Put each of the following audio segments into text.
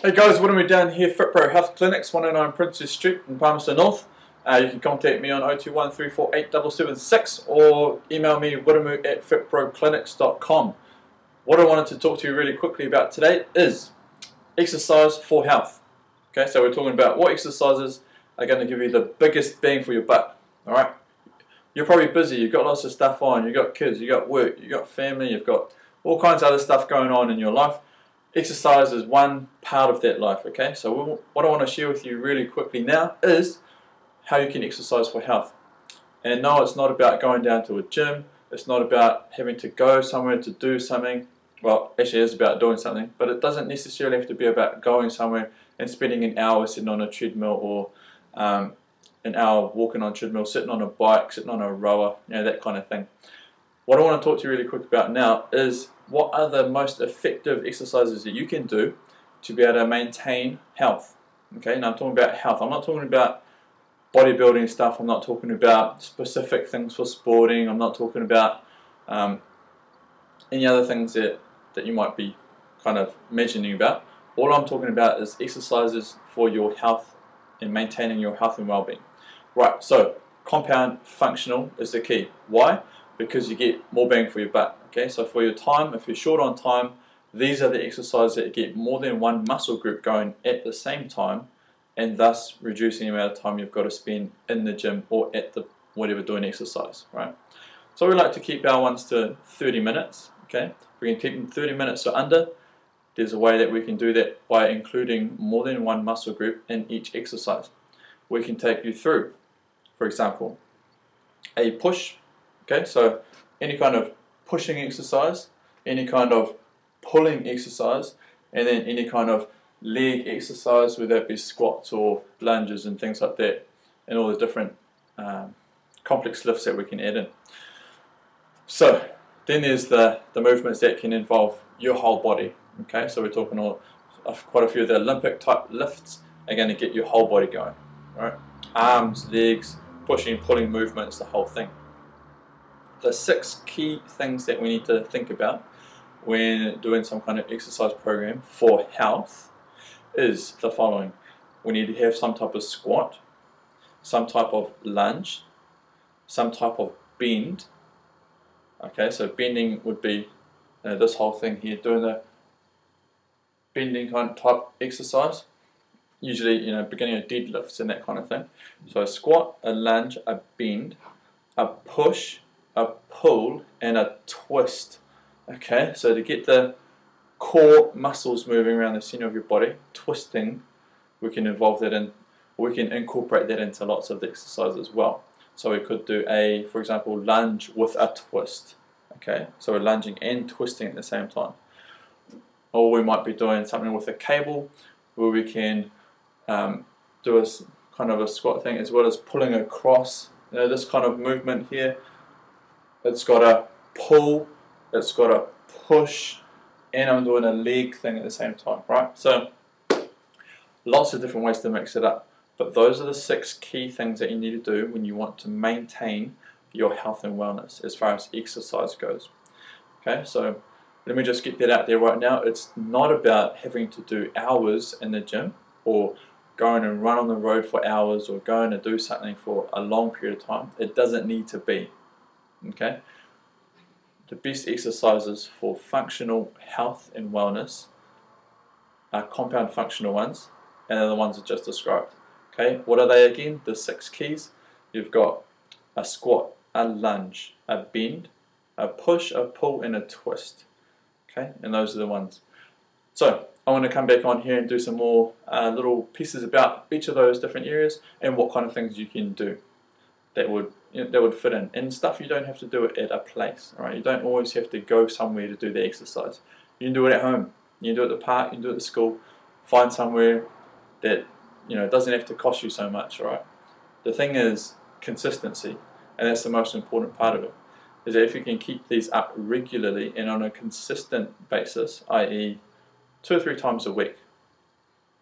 Hey guys, what are we down here? FitPro Health Clinics, 109 Princess Street in Palmerston North. You can contact me on 021 348 776 or email me witamu@fitproclinics.com. What I wanted to talk to you really quickly about today is exercise for health. Okay, so we're talking about what exercises are going to give you the biggest bang for your buck. Alright, you're probably busy, you've got lots of stuff on, you've got kids, you've got work, you've got family, you've got all kinds of other stuff going on in your life. Exercise is one part of that life, okay? So what I want to share with you really quickly now is how you can exercise for health. And no, it's not about going down to a gym, it's not about having to go somewhere to do something. Well, actually it is about doing something, but it doesn't necessarily have to be about going somewhere and spending an hour sitting on a treadmill or an hour walking on a treadmill, sitting on a bike, sitting on a rower, you know, that kind of thing. What I want to talk to you really quick about now is what are the most effective exercises that you can do to be able to maintain health. Okay, now I'm talking about health. I'm not talking about bodybuilding stuff. I'm not talking about specific things for sporting. I'm not talking about any other things that you might be kind of imagining about. All I'm talking about is exercises for your health and maintaining your health and well-being. Right, so compound functional is the key. Why? Because you get more bang for your buck. Okay, so for your time, if you're short on time, these are the exercises that get more than one muscle group going at the same time, and thus reducing the amount of time you've got to spend in the gym or at the whatever doing exercise, right? So we like to keep our ones to 30 minutes. Okay, if we can keep them 30 minutes or under, there's a way that we can do that by including more than one muscle group in each exercise. We can take you through, for example, a push. Okay, so any kind of pushing exercise, any kind of pulling exercise, and then any kind of leg exercise, whether that be squats or lunges and things like that, and all the different complex lifts that we can add in. So then there's the movements that can involve your whole body. Okay, so we're talking quite a few of the Olympic type lifts are going to get your whole body going. Right, arms, legs, pushing, pulling movements, the whole thing. The 6 key things that we need to think about when doing some kind of exercise program for health is the following. We need to have some type of squat, some type of lunge, some type of bend. Okay, so bending would be this whole thing here, doing the bending kind of type exercise. Usually, you know, beginning of deadlifts and that kind of thing. So a squat, a lunge, a bend, a push, a pull, and a twist. Okay, so to get the core muscles moving around the center of your body, twisting, we can involve that in, we can incorporate that into lots of the exercise as well. So we could do for example, lunge with a twist. Okay, so we're lunging and twisting at the same time. Or we might be doing something with a cable where we can do a kind of a squat thing as well as pulling across. You know, this kind of movement here. It's got a pull, it's got a push, and I'm doing a leg thing at the same time, right? So, lots of different ways to mix it up. But those are the 6 key things that you need to do when you want to maintain your health and wellness as far as exercise goes. Okay, so let me just get that out there right now. It's not about having to do hours in the gym or going and run on the road for hours or going to do something for a long period of time. It doesn't need to be. Okay, the best exercises for functional health and wellness are compound functional ones, and they're the ones I just described. Okay, what are they again? The 6 keys. You've got a squat, a lunge, a bend, a push, a pull, and a twist. Okay, and those are the ones. So I want to come back on here and do some more little pieces about each of those different areas and what kind of things you can do that would fit in, and stuff you don't have to do it at a place. All right, you don't always have to go somewhere to do the exercise. You can do it at home. You can do it at the park. You can do it at school. Find somewhere that doesn't have to cost you so much. All right. The thing is consistency, and that's the most important part of it. Is that if you can keep these up regularly and on a consistent basis, i.e., 2 or 3 times a week,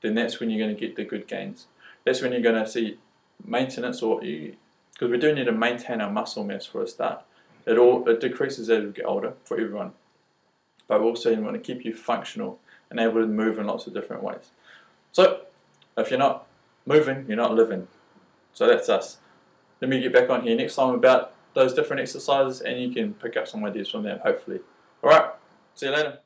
then that's when you're going to get the good gains. That's when you're going to see maintenance, because we do need to maintain our muscle mass for a start. It decreases as we get older for everyone, but we also want to keep you functional and able to move in lots of different ways. So, if you're not moving, you're not living. So that's us. Let me get back on here next time about those different exercises, and you can pick up some ideas from them, hopefully. Alright, see you later.